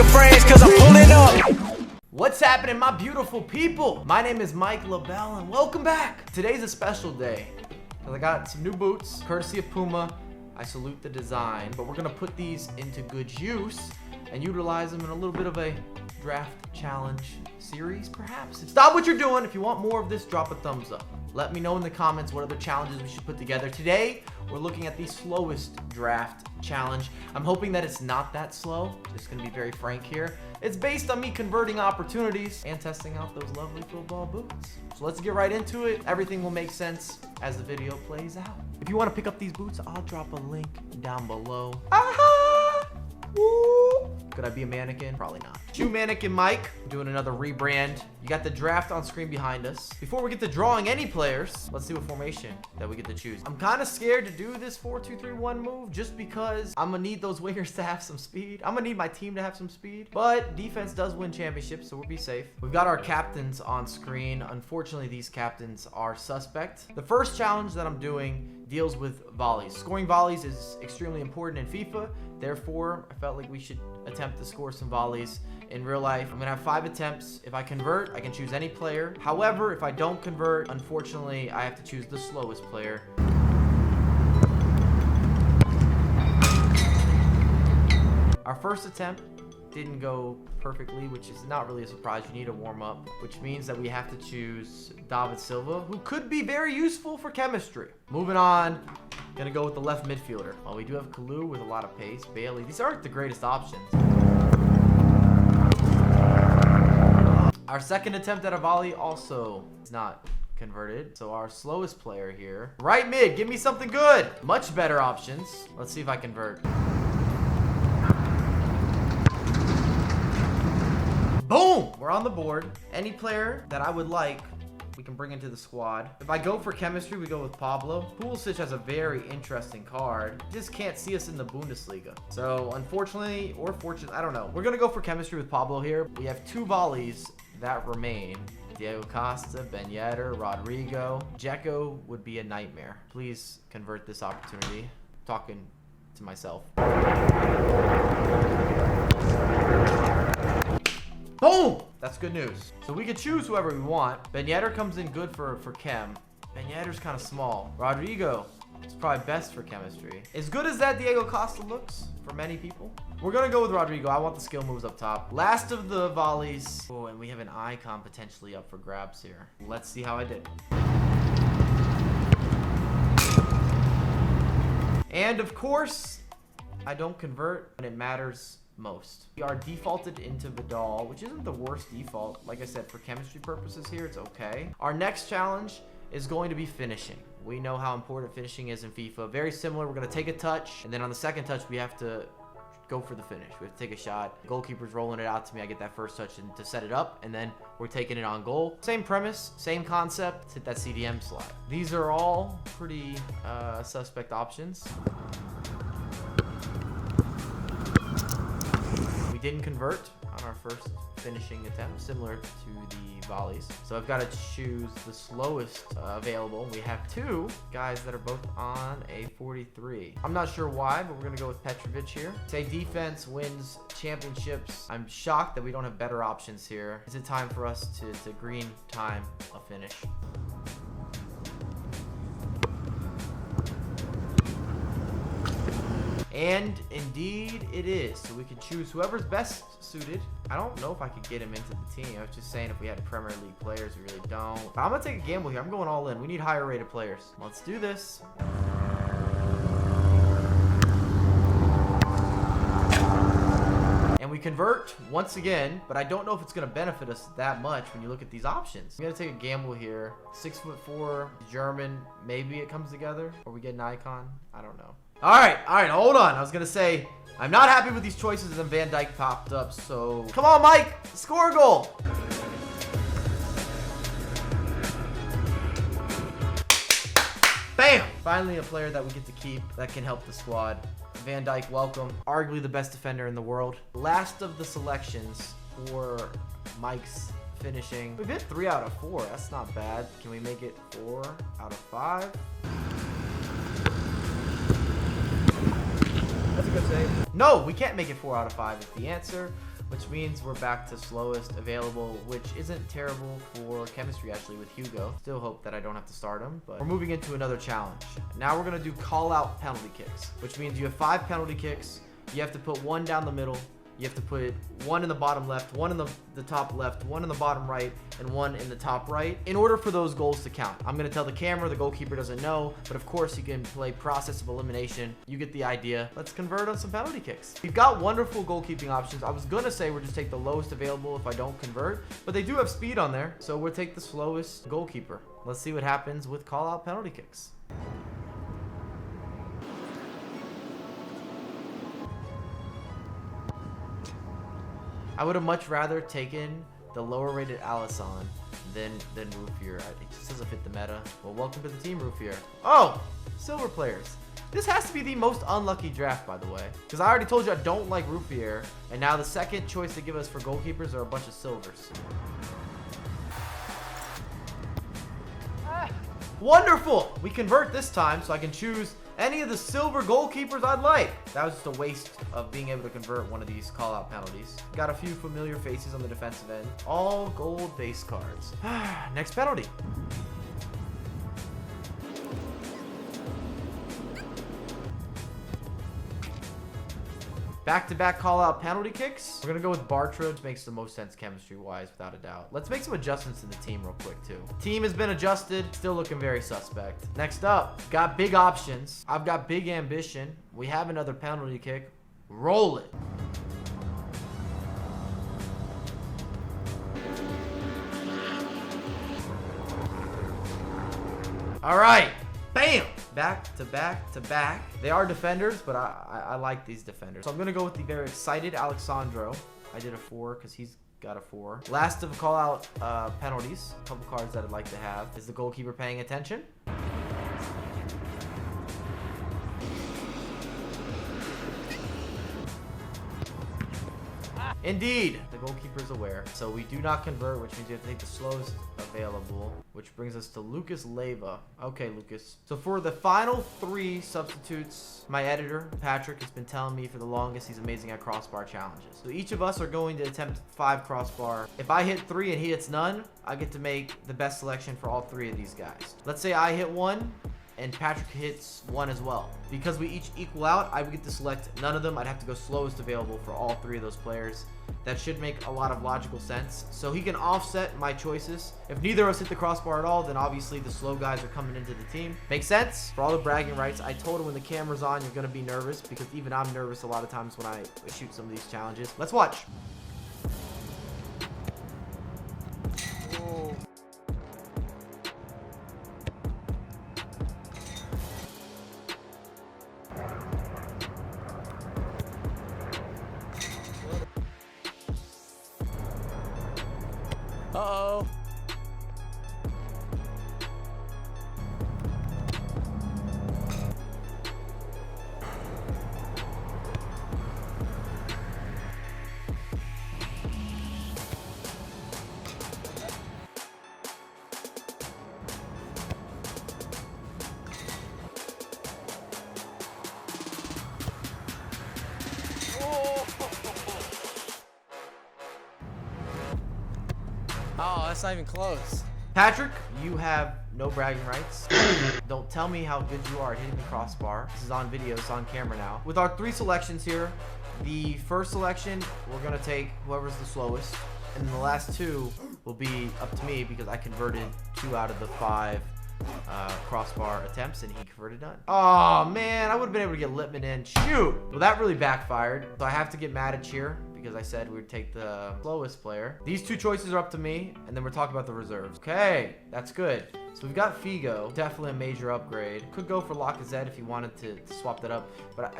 friends, cause I'm pulling up. What's happening, my beautiful people? My name is Mike LaBelle, and welcome back. Today's a special day, because I got some new boots, courtesy of Puma. I salute the design, but we're gonna put these into good use and utilize them in a little bit of a draft challenge series, perhaps. Stop what you're doing. If you want more of this, drop a thumbs up. Let me know in the comments what other challenges we should put together. Today, we're looking at the slowest draft challenge. I'm hoping that it's not that slow. Just gonna be very frank here. It's based on me converting opportunities and testing out those lovely football boots. So let's get right into it. Everything will make sense as the video plays out. If you want to pick up these boots, I'll drop a link down below. Aha! Woo! Could I be a mannequin? Probably not. Shoe Mannequin Mike, doing another rebrand. You got the draft on screen behind us. Before we get to drawing any players, let's see what formation that we get to choose. I'm kind of scared to do this 4-2-3-1 move just because I'm gonna need those wingers to have some speed. I'm gonna need my team to have some speed, but defense does win championships, so we'll be safe. We've got our captains on screen. Unfortunately, these captains are suspect. The first challenge that I'm doing deals with volleys. Scoring volleys is extremely important in FIFA. Therefore, I felt like we should attempt to score some volleys in real life. I'm gonna have 5 attempts. If I convert, I can choose any player. However, if I don't convert, unfortunately, I have to choose the slowest player. Our first attempt didn't go perfectly, which is not really a surprise. You need to warm up, which means that we have to choose David Silva, who could be very useful for chemistry. Moving on, gonna go with the left midfielder. Well, we do have Kalu with a lot of pace, Bailey. These aren't the greatest options. Our second attempt at a volley also is not converted. So our slowest player here. Right mid, give me something good. Much better options. Let's see if I convert. Boom! We're on the board. Any player that I would like, we can bring into the squad. If I go for chemistry, we go with Pablo. Pulisic has a very interesting card. Just can't see us in the Bundesliga. So unfortunately, or fortunately, I don't know. We're gonna go for chemistry with Pablo here. We have 2 volleys that remain. Diego Costa, Ben Yedder, Rodrigo. Dzeko would be a nightmare. Please convert this opportunity. I'm talking to myself. Boom! That's good news. So we could choose whoever we want. Ben Yedder comes in good for chem. Ben Yedder's kind of small. Rodrigo is probably best for chemistry. As good as that Diego Costa looks for many people, we're gonna go with Rodrigo. I want the skill moves up top. Last of the volleys. Oh, and we have an icon potentially up for grabs here. Let's see how I did. And of course, I don't convert when it matters most. We are defaulted into Vidal, which isn't the worst default. Like I said, for chemistry purposes here, it's okay. Our next challenge is going to be finishing. We know how important finishing is in FIFA. Very similar. We're going to take a touch, and then on the second touch, we have to go for the finish. We have to take a shot. The goalkeeper's rolling it out to me. I get that first touch and to set it up, and then we're taking it on goal. Same premise, same concept. Hit that CDM slot. These are all pretty suspect options. We didn't convert on our first finishing attempt, similar to the volleys. So I've got to choose the slowest available. We have 2 guys that are both on a 43. I'm not sure why, but we're going to go with Petrovic here. Say defense wins championships. I'm shocked that we don't have better options here. Is it time for us to green time a finish? And indeed it is. So we can choose whoever's best suited. I don't know if I could get him into the team. I was just saying if we had Premier League players, we really don't. But I'm gonna take a gamble here. I'm going all in. We need higher rated players. Let's do this. And we convert once again, but I don't know if it's gonna benefit us that much when you look at these options. I'm gonna take a gamble here. 6'4", German. Maybe it comes together, or we get an icon. I don't know. All right, hold on. I was gonna say, I'm not happy with these choices, and Van Dijk popped up, so come on, Mike, score a goal. Bam! Finally a player that we get to keep that can help the squad. Van Dijk, welcome. Arguably the best defender in the world. Last of the selections for Mike's finishing. We've hit 3 out of 4. That's not bad. Can we make it 4 out of 5? That's a good save. No, we can't make it 4 out of 5 is the answer. which means we're back to slowest available, which isn't terrible for chemistry actually with Hugo. Still hope that I don't have to start him, but we're moving into another challenge. Now we're gonna do call out penalty kicks, which means you have 5 penalty kicks. You have to put 1 down the middle. You have to put 1 in the bottom left, 1 in the top left, 1 in the bottom right, and 1 in the top right in order for those goals to count. I'm going to tell the camera, the goalkeeper doesn't know, but of course you can play process of elimination. You get the idea. Let's convert on some penalty kicks. We've got wonderful goalkeeping options. I was going to say we'll just take the lowest available if I don't convert, but they do have speed on there, so we'll take the slowest goalkeeper. Let's see what happens with call out penalty kicks. I would have much rather taken the lower rated Alisson than Ruffier. It just doesn't fit the meta. Well, welcome to the team, Ruffier. Oh, silver players. This has to be the most unlucky draft, by the way, because I already told you I don't like Ruffier, and now the second choice they give us for goalkeepers are a bunch of silvers. Wonderful! We convert this time, so I can choose any of the silver goalkeepers I'd like. That was just a waste of being able to convert one of these call-out penalties. Got a few familiar faces on the defensive end. All gold base cards. Next penalty. Back-to-back call-out penalty kicks. We're gonna go with Bartra, which makes the most sense chemistry-wise, without a doubt. Let's make some adjustments to the team real quick, too. Team has been adjusted. Still looking very suspect. Next up, got big options. I've got big ambition. We have another penalty kick. Roll it. All right. Bam! Back to back to back. They are defenders, but I like these defenders. So I'm going to go with the very excited Alexandro. I did a 4 because he's got a 4. Last of call-out penalties. A couple cards that I'd like to have. Is the goalkeeper paying attention? Indeed, the goalkeeper is aware. So we do not convert, which means we have to take the slowest available, which brings us to Lucas Leiva. Okay, Lucas. So for the final 3 substitutes, my editor, Patrick, has been telling me for the longest he's amazing at crossbar challenges. So each of us are going to attempt 5 crossbar. If I hit 3 and he hits none, I get to make the best selection for all 3 of these guys. Let's say I hit 1. And Patrick hits 1 as well. Because we each equal out, I would get to select none of them. I'd have to go slowest available for all 3 of those players. That should make a lot of logical sense. So he can offset my choices. If neither of us hit the crossbar at all, then obviously the slow guys are coming into the team. Makes sense? For all the bragging rights, I told him when the camera's on, you're going to be nervous. Because even I'm nervous a lot of times when I shoot some of these challenges. Let's watch. Whoa. Uh-oh. Oh, that's not even close. Patrick, you have no bragging rights. Don't tell me how good you are at hitting the crossbar. This is on video, it's on camera now. With our 3 selections here, the first selection, we're gonna take whoever's the slowest. And then the last 2 will be up to me because I converted 2 out of the 5 crossbar attempts and he converted none. Oh man, I would have been able to get Lippman in. Shoot! Well, that really backfired. So I have to get mad at Cheer because I said we would take the slowest player. These 2 choices are up to me, and then we're talking about the reserves. Okay, that's good. So we've got Figo, definitely a major upgrade. Could go for Lacazette if you wanted to swap that up, but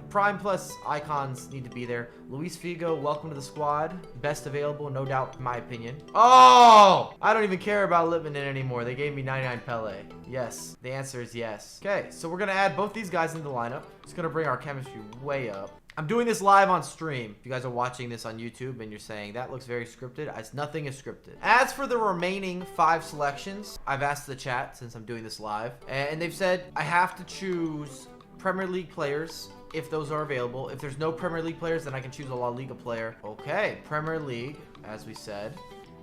Prime plus icons need to be there. Luis Figo, welcome to the squad. Best available, no doubt, in my opinion. Oh! I don't even care about Lippman anymore. They gave me 99 Pele. Yes, the answer is yes. Okay, so we're gonna add both these guys into the lineup. It's gonna bring our chemistry way up. I'm doing this live on stream. If you guys are watching this on YouTube and you're saying that looks very scripted, nothing is scripted. As for the remaining 5 selections, I've asked the chat since I'm doing this live, and they've said I have to choose Premier League players if those are available. If there's no Premier League players, then I can choose a La Liga player. Okay, Premier League, as we said.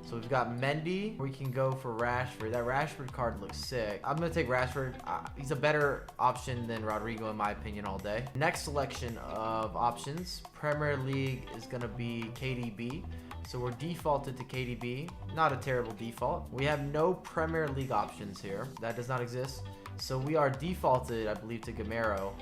So we've got Mendy. We can go for Rashford. That Rashford card looks sick. I'm going to take Rashford. He's a better option than Rodrigo, in my opinion, all day. Next selection of options. Premier League is going to be KDB. So we're defaulted to KDB. Not a terrible default. We have no Premier League options here. That does not exist. So we are defaulted, I believe, to Gamero.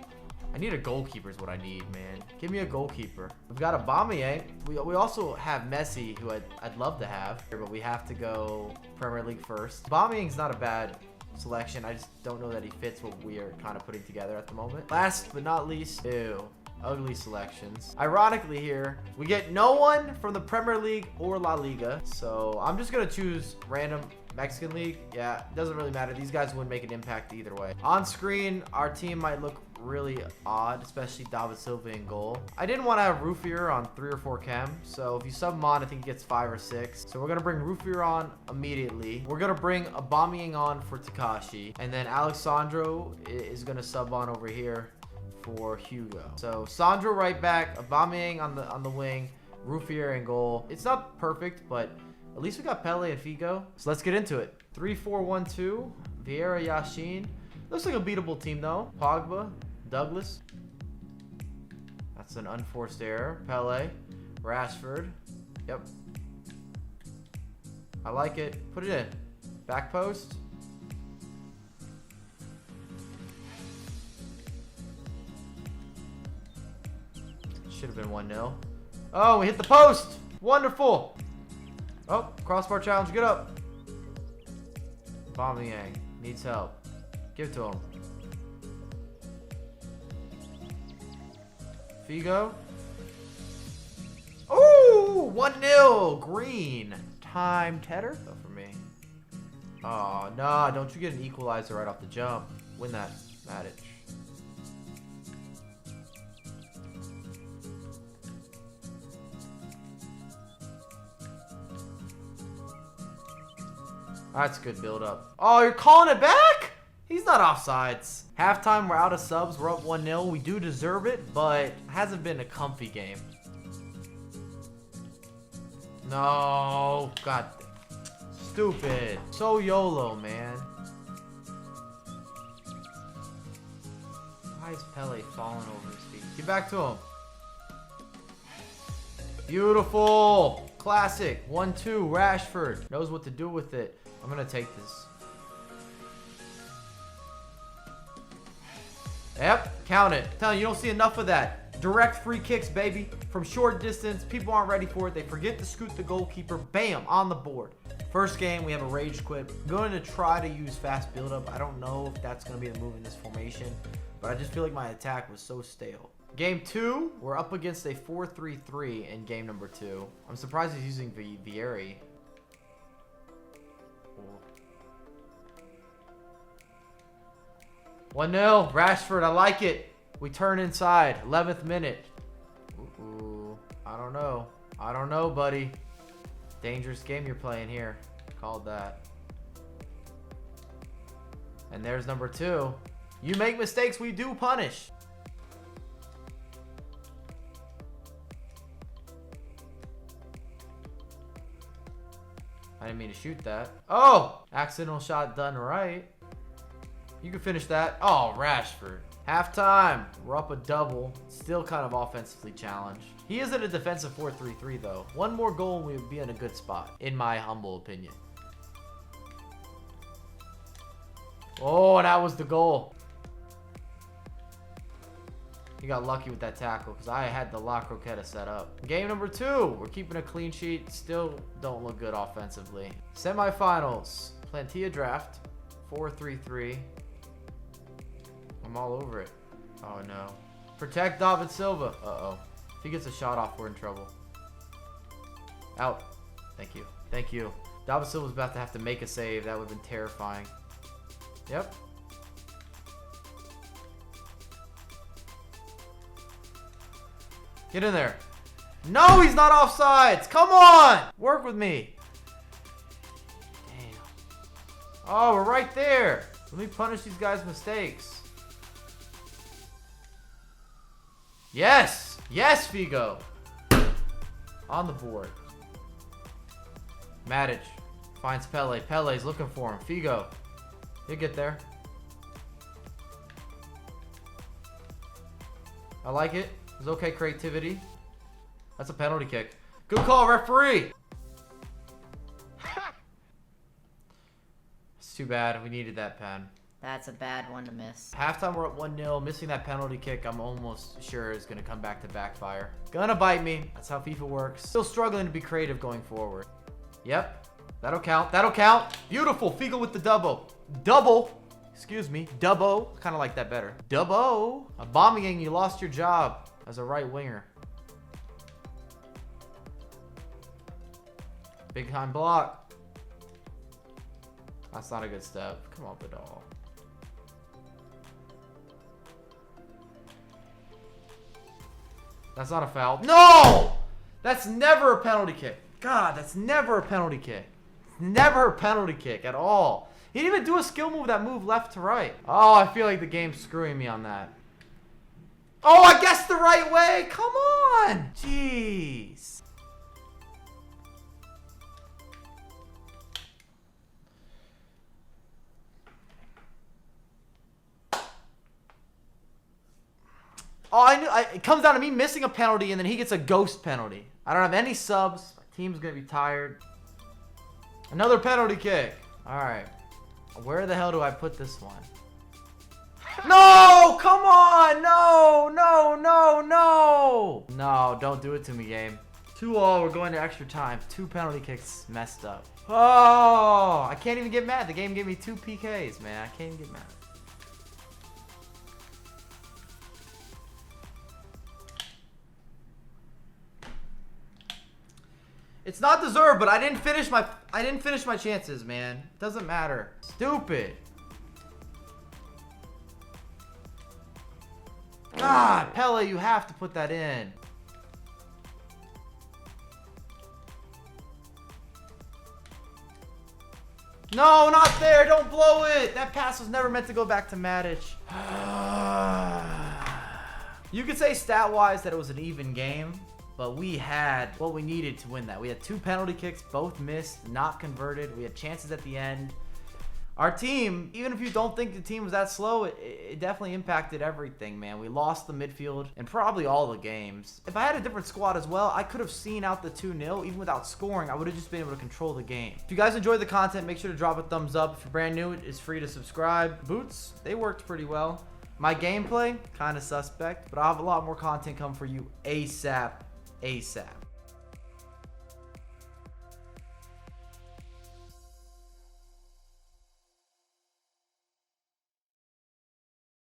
I need a goalkeeper is what I need, man. Give me a goalkeeper. We've got Aubameyang. We also have Messi, who I'd love to have, but we have to go Premier League first. Aubameyang's not a bad selection. I just don't know that he fits what we are kind of putting together at the moment. Last but not least, ew, ugly selections. Ironically here, we get no one from the Premier League or La Liga. So I'm just going to choose random Mexican League. Yeah, it doesn't really matter. These guys wouldn't make an impact either way. On screen, our team might look really odd, especially David Silva in goal. I didn't want to have Rufier on 3 or 4 chem, so if you sub him on, I think he gets 5 or 6. So we're going to bring Rufier on immediately. We're going to bring Aubameyang on for Takashi, and then Alexandro is going to sub on over here for Hugo. So Sandro right back, Aubameyang on the wing, Rufier in goal. It's not perfect, but at least we got Pele and Figo. So let's get into it. 3-4-1-2. Vieira, Yashin. Looks like a beatable team though. Pogba, Douglas. That's an unforced error. Pele, Rashford. Yep. I like it. Put it in. Back post. Should have been 1-0. Oh, we hit the post. Wonderful. Oh, crossbar challenge. Get up. Aubameyang needs help. Give it to him. Figo. Ooh, 1-0. Green. Time Tedder. Oh, for me. Oh, no. Don't you get an equalizer right off the jump. Win that. Matic. That's good build up. Oh, you're calling it back? He's not offsides. Halftime, we're out of subs. We're up 1-0. We do deserve it, but it hasn't been a comfy game. No. God. Stupid. So YOLO, man. Why is Pele falling over his feet? Get back to him. Beautiful. Classic. 1-2. Rashford. Knows what to do with it. I'm going to take this. Yep. Count it. I'm telling you, you don't see enough of that. Direct free kicks, baby. From short distance. People aren't ready for it. They forget to scoot the goalkeeper. Bam. On the board. First game, we have a rage quit. I'm going to try to use fast build-up. I don't know if that's going to be the move in this formation. But I just feel like my attack was so stale. Game 2, we're up against a 4-3-3 in game number 2. I'm surprised he's using Vieira. 1-0, Rashford, I like it. We turn inside, 11th minute. Ooh, I don't know. I don't know, buddy. Dangerous game you're playing here. Called that. And there's number 2. You make mistakes, we do punish. I didn't mean to shoot that. Oh! Accidental shot done right. You can finish that. Oh, Rashford. Halftime. We're up a double. Still kind of offensively challenged. He is in a defensive 4-3-3 though. One more goal and we would be in a good spot, in my humble opinion. Oh, and that was the goal. He got lucky with that tackle because I had the La Croqueta set up. Game number 2. We're keeping a clean sheet. Still don't look good offensively. Semifinals. Plantilla draft. 4-3-3. I'm all over it. Oh, no. Protect David Silva. Uh-oh. If he gets a shot off, we're in trouble. Out. Thank you. Thank you. David Silva's about to have to make a save. That would have been terrifying. Yep. Get in there. No, he's not offsides. Come on. Work with me. Damn. Oh, we're right there. Let me punish these guys' mistakes. Yes! Yes, Figo! On the board. Matic finds Pele. Pele's looking for him. Figo. He'll get there. I like it. It's okay creativity. That's a penalty kick. Good call, referee! It's too bad. We needed that pen. That's a bad one to miss. Halftime, we're up 1-0. Missing that penalty kick, I'm almost sure is going to come back to backfire. Gonna bite me. That's how FIFA works. Still struggling to be creative going forward. Yep. That'll count. That'll count. Beautiful. Figo with the double. Double. Excuse me. Dubbo. Kind of like that better. Dubbo. Aubameyang, you lost your job as a right winger. Big time block. That's not a good step. Come on, Vidal. That's not a foul. No! That's never a penalty kick. God, that's never a penalty kick. Never a penalty kick at all. He didn't even do a skill move that moved left to right. Oh, I feel like the game's screwing me on that. Oh, I guessed the right way. Come on. Jeez. Oh, it comes down to me missing a penalty, and then he gets a ghost penalty. I don't have any subs. My team's going to be tired. Another penalty kick. All right. Where the hell do I put this one? No! Come on! No! No! No! No! No, don't do it to me, game. 2-2. We're going to extra time. 2 penalty kicks messed up. Oh! I can't even get mad. The game gave me 2 PKs, man. I can't even get mad. It's not deserved, but I didn't finish my chances, man. Doesn't matter. Stupid. God, Pele, you have to put that in. No, not there. Don't blow it. That pass was never meant to go back to Matic. You could say stat-wise that it was an even game. But we had what we needed to win that. We had 2 penalty kicks, both missed, not converted. We had chances at the end. Our team, even if you don't think the team was that slow, it definitely impacted everything, man. We lost the midfield and probably all the games. If I had a different squad as well, I could have seen out the 2-0. Even without scoring, I would have just been able to control the game. If you guys enjoyed the content, make sure to drop a thumbs up. If you're brand new, it's free to subscribe. Boots, they worked pretty well. My gameplay, kind of suspect, but I'll have a lot more content come for you ASAP.